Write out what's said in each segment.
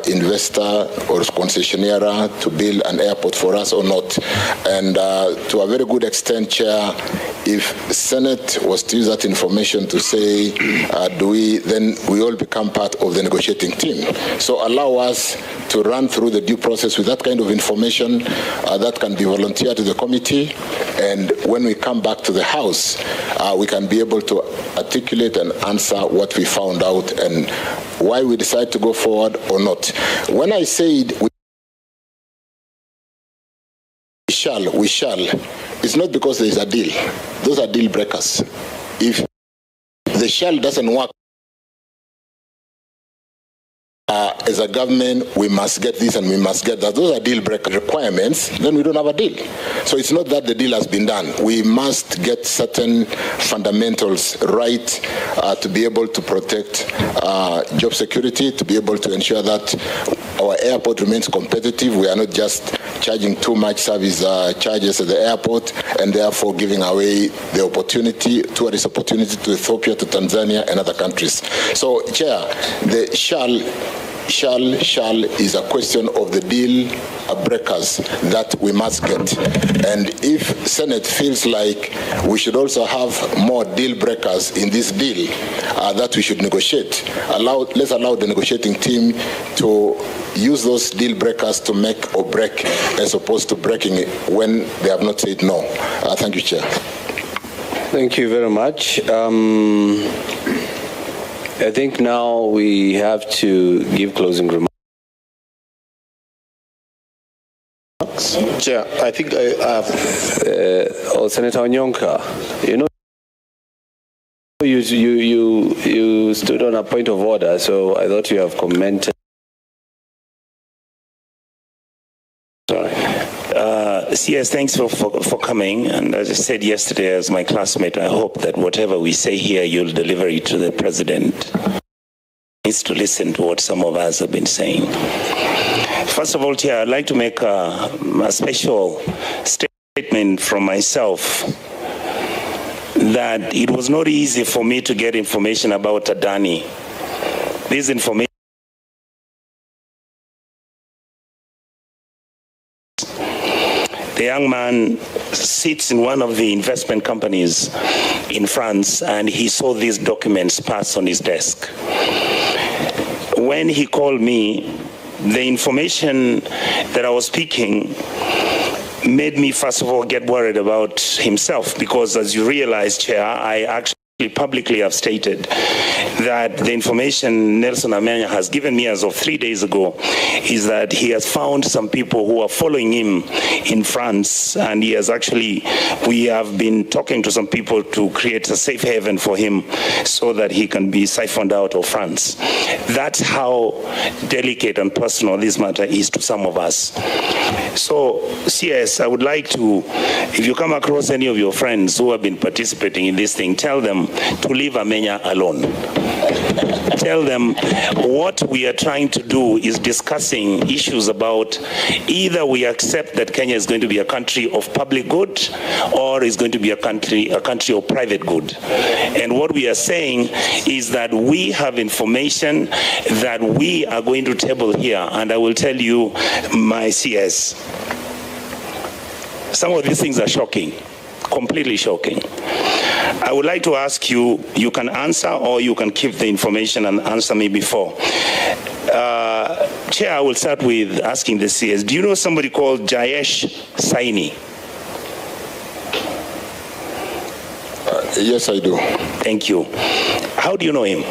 investor or concessionaire to build an airport for us or not. And to a very good extent, Chair, if Senate was to use that information to say, then we all become part of the negotiating team. So allow us to run through the due process with that kind of information that can be volunteered to the committee. And when we come back to the House, we can be able to articulate and answer what we found out and why we decide to go forward or not. When I said we shall, it's not because there is a deal. Those are deal breakers. If the shall doesn't work, as a government, we must get this and we must get that. Those are deal breaker requirements, then we don't have a deal. So it's not that the deal has been done. We must get certain fundamentals right to be able to protect job security, to be able to ensure that our airport remains competitive. We are not just charging too much service charges at the airport and therefore giving away the opportunity, tourist opportunity to Ethiopia, to Tanzania and other countries. So, Chair, the shall is a question of the deal breakers that we must get. And if Senate feels like we should also have more deal breakers in this deal that we should negotiate, let's allow the negotiating team to use those deal breakers to make or break as opposed to breaking it when they have not said no. Thank you, Chair. Thank you very much. I think now we have to give closing remarks. Chair, I think Senator Onyonka, you know, you stood on a point of order, so I thought you have commented. CS, thanks for coming. And as I said yesterday as my classmate, I hope that whatever we say here, you'll deliver it to the President. He needs to listen to what some of us have been saying. First of all, Chair, I'd like to make a special statement from myself that it was not easy for me to get information about ADANI. This information the young man sits in one of the investment companies in France, and he saw these documents pass on his desk. When he called me, the information that I was speaking made me, first of all, get worried about himself, because as you realize, Chair, I actually publicly have stated that the information Nelson Amenya has given me as of 3 days ago is that he has found some people who are following him in France, and we have been talking to some people to create a safe haven for him so that he can be siphoned out of France. That's how delicate and personal this matter is to some of us. So, CS, I would like to, if you come across any of your friends who have been participating in this thing, tell them to leave Amenya alone. Tell them what we are trying to do is discussing issues about either we accept that Kenya is going to be a country of public good or is going to be a country of private good. And what we are saying is that we have information that we are going to table here, and I will tell you, my CS, some of these things are shocking, completely shocking. I would like to ask you, you can answer or you can keep the information and answer me before. Chair, I will start with asking the CS. Do you know somebody called Jayesh Saini? Yes, I do. Thank you. How do you know him?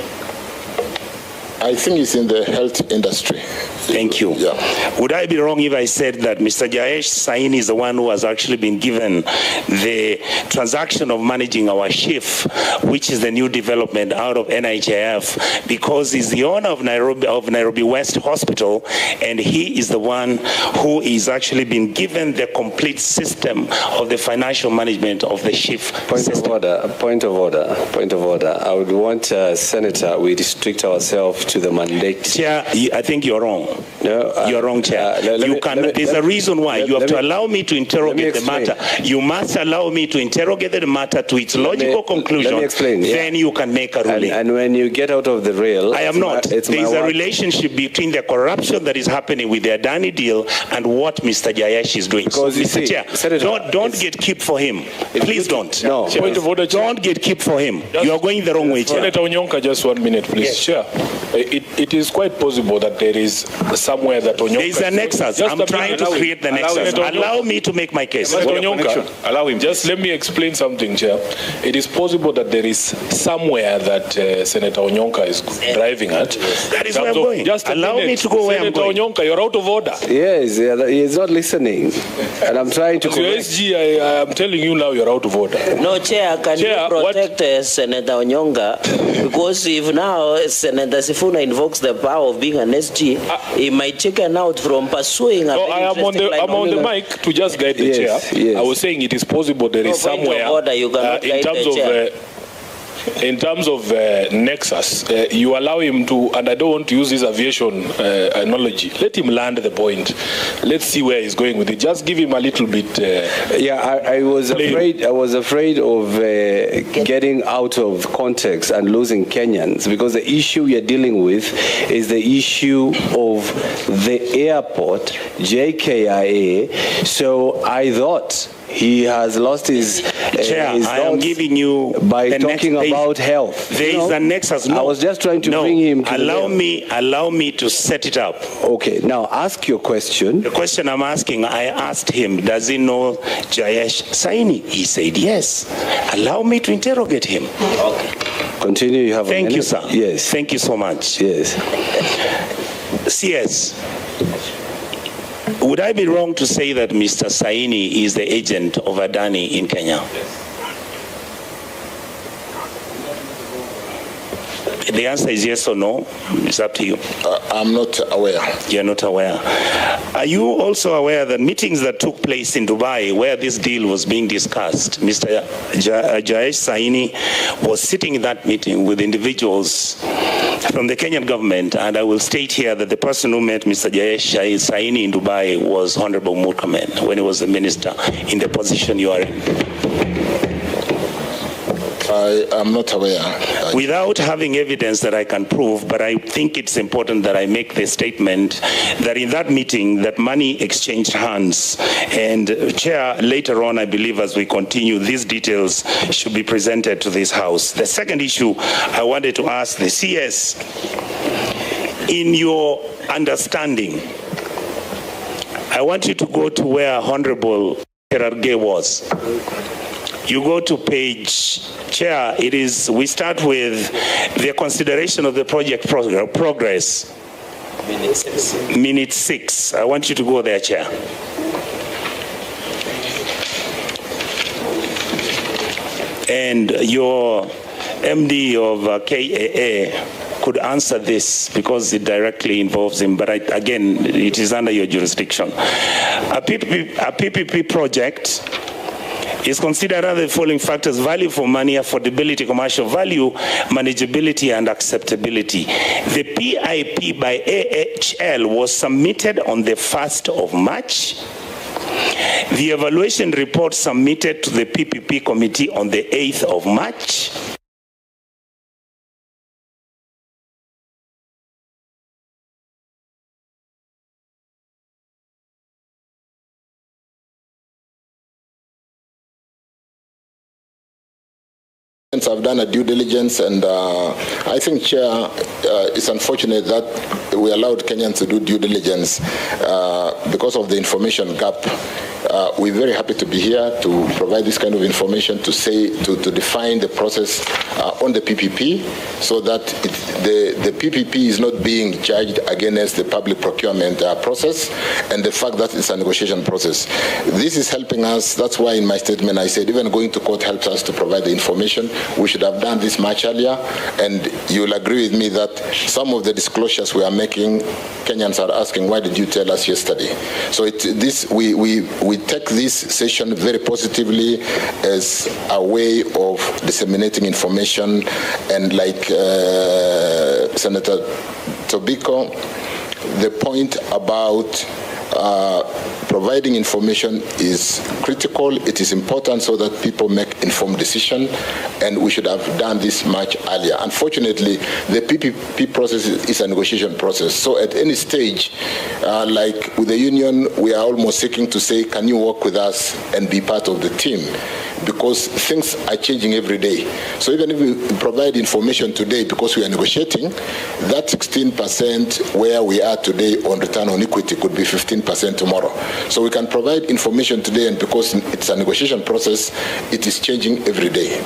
I think he's in the health industry. Thank you. Yeah. Would I be wrong if I said that Mr. Jayesh Saini is the one who has actually been given the transaction of managing our SHIF, which is the new development out of NHIF, because he's the owner of Nairobi West Hospital, and he is the one who is actually been given the complete system of the financial management of the SHIF system. Point of order. I would want, Senator, we restrict ourselves to the mandate. Chair, I think you're wrong. No, you're wrong, Chair. There's a reason why. You have to allow me to interrogate the matter. You must allow me to interrogate the matter to its logical conclusion. Let me explain. Then you can make a ruling. And when you get out of the rail... I am not. There is a relationship between the corruption that is happening with the ADANI deal and what Mr. Jayesh is doing. Because so, Mr. Chair, don't get keep for him. Please don't. No. Point of order, don't get keep for him. You are going the wrong way, Chair. Senator Onyonka, just 1 minute, please. Yes. Chair, it is quite possible that there is somewhere that Onyonka... There is a nexus. I'm trying to create the nexus. Allow me to make my case. Senator Onyonka, allow him. Just let me explain something, Chair. It is possible that there is somewhere that Senator Onyonka is driving at. That is where I'm going. Just allow me to go where I'm going. Senator Onyonka, you're out of order. Yes, he is not listening. And I'm trying to... As your SG, I am telling you now you're out of order. No, Chair, can you protect Senator Onyonka? Because if now Senator Sifuna invokes the power of being an SG, he might chicken out from pursuing a I'm on the mic to just guide the chair. Yes. I was saying it is possible there is somewhere in terms of nexus, you allow him to, and I don't want to use this aviation analogy, let him land the point. Let's see where he's going with it. Just give him a little bit. I was afraid of getting out of context and losing Kenyans, because the issue you're dealing with is the issue of the airport, JKIA. So I thought he has lost his Chair, I am giving you by talking about health. There is a nexus. No, I was just trying to bring him to allow me to set it up. Okay, now ask your question. The question I'm asking, I asked him, does he know Jayesh Saini? He said yes. Allow me to interrogate him. Okay. Continue, you have Thank a minute. you, sir. Yes. Thank you so much. Yes. CS. Would I be wrong to say that Mr. Saini is the agent of ADANI in Kenya? The answer is yes or no. It's up to you. I'm not aware. You're not aware. Are you also aware that meetings that took place in Dubai where this deal was being discussed, Mr. Jayesh Saini was sitting in that meeting with individuals from the Kenyan government, and I will state here that the person who met Mr. Jayesh Saini in Dubai was Honorable Murkomen when he was the minister in the position you are in. I am not aware. Without having evidence that I can prove, but I think it's important that I make the statement that in that meeting that money exchanged hands. And Chair, later on, I believe as we continue, these details should be presented to this House. The second issue I wanted to ask the CS, in your understanding, I want you to go to where Honorable CHIRCHIR was. You go to page, Chair, we start with the consideration of the project progress. Minute 6. I want you to go there, Chair. And your MD of KAA could answer this because it directly involves him, but again, it is under your jurisdiction. A PPP project is considered under the following factors: value for money, affordability, commercial value, manageability, and acceptability. The PIP by AHL was submitted on the 1st of March. The evaluation report submitted to the PPP committee on the 8th of March. I've done a due diligence, and I think, Chair, it's unfortunate that we allowed Kenyans to do due diligence because of the information gap. We're very happy to be here to provide this kind of information, to define the process on the PPP, so that the PPP is not being judged against the public procurement process and the fact that it's a negotiation process. This is helping us. That's why in my statement I said even going to court helps us to provide the information. We should have done this much earlier, and you'll agree with me that some of the disclosures we are making making, Kenyans are asking, why did you tell us yesterday? So we take this session very positively as a way of disseminating information, and like Senator Tobiko, the point about providing information is critical. It is important so that people make informed decisions, and we should have done this much earlier. Unfortunately, the PPP process is a negotiation process. So at any stage, like with the union, we are almost seeking to say, can you work with us and be part of the team? Because things are changing every day. So even if we provide information today because we are negotiating, that 16% where we are today on return on equity could be 15% tomorrow. So we can provide information today, and because it's a negotiation process, it is changing every day.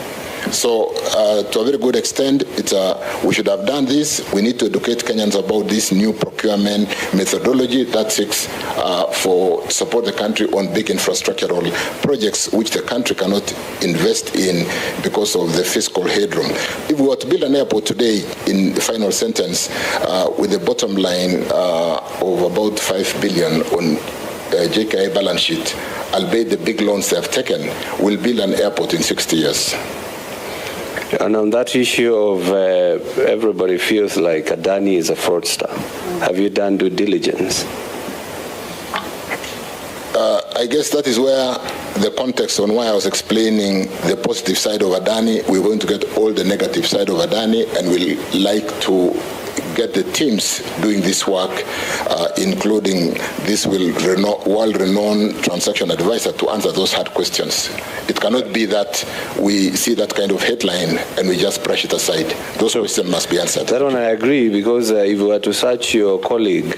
So to a very good extent, we should have done this. We need to educate Kenyans about this new procurement methodology that seeks for support the country on big infrastructural projects which the country cannot invest in because of the fiscal headroom. If we were to build an airport today, in the final sentence, with a bottom line of about 5 billion on JKI balance sheet, albeit the big loans they have taken, we'll build an airport in 60 years. And on that issue of everybody feels like ADANI is a fraudster, have you done due diligence? I guess that is where the context on why I was explaining the positive side of ADANI. We're going to get all the negative side of ADANI, and we'll like to get the teams doing this work, including this world-renowned transaction advisor, to answer those hard questions. It cannot be that we see that kind of headline and we just brush it aside. Those questions must be answered. That one I agree, because if we were to search your colleague,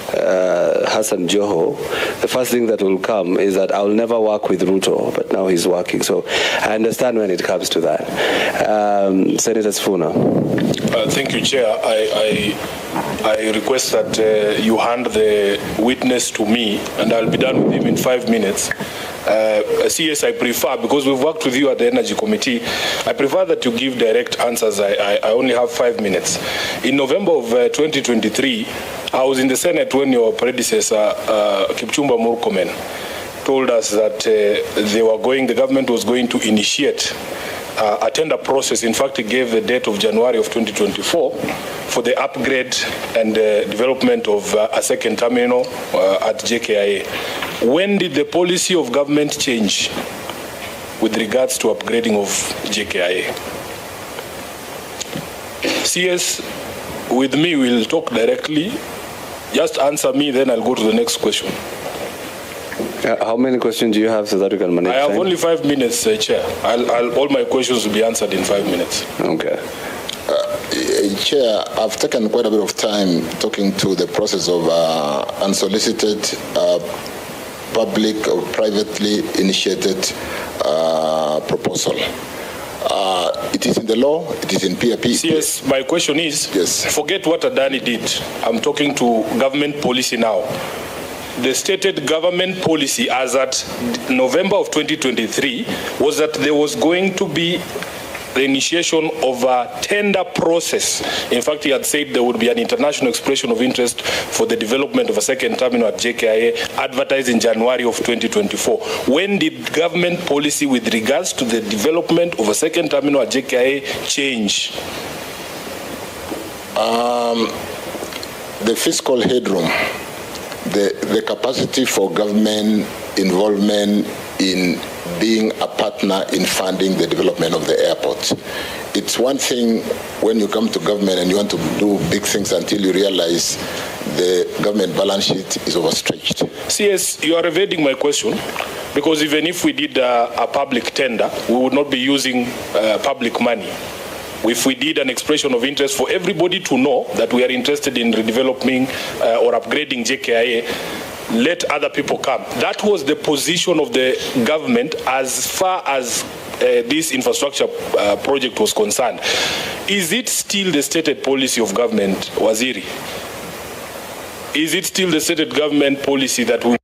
Hassan Joho, the first thing that will come is that I'll never work with Ruto, but now he's working. So I understand when it comes to that. Senator Sifuna. Thank you, Chair. I request that you hand the witness to me, and I'll be done with him in 5 minutes. CS, I prefer, because we've worked with you at the Energy Committee, I prefer that you give direct answers. I only have 5 minutes. In November of 2023, I was in the Senate when your predecessor, Kipchumba Murkomen, told us that the government was going to initiate a tender process. In fact, he gave the date of January of 2024 for the upgrade and development of a second terminal at JKIA. When did the policy of government change with regards to upgrading of JKIA? CS, with me, we'll talk directly. Just answer me, then I'll go to the next question. How many questions do you have so that you can manage? I have only 5 minutes, Chair. All my questions will be answered in 5 minutes. Okay. Chair, I've taken quite a bit of time talking to the process of unsolicited, public or privately initiated proposal. It is in the law, it is in PRP. Yes, my question is, yes. Forget what ADANI did. I'm talking to government policy now. The stated government policy as at November of 2023 was that there was going to be the initiation of a tender process. In fact, he had said there would be an international expression of interest for the development of a second terminal at JKIA, advertised in January of 2024. When did government policy with regards to the development of a second terminal at JKIA change? The fiscal headroom, the capacity for government involvement in being a partner in funding the development of the airport. It's one thing when you come to government and you want to do big things until you realize the government balance sheet is overstretched. CS, you are evading my question, because even if we did a public tender, we would not be using public money. If we did an expression of interest for everybody to know that we are interested in redeveloping or upgrading JKIA, let other people come. That was the position of the government as far as this infrastructure project was concerned. Is it still the stated policy of government, Waziri? Is it still the stated government policy that we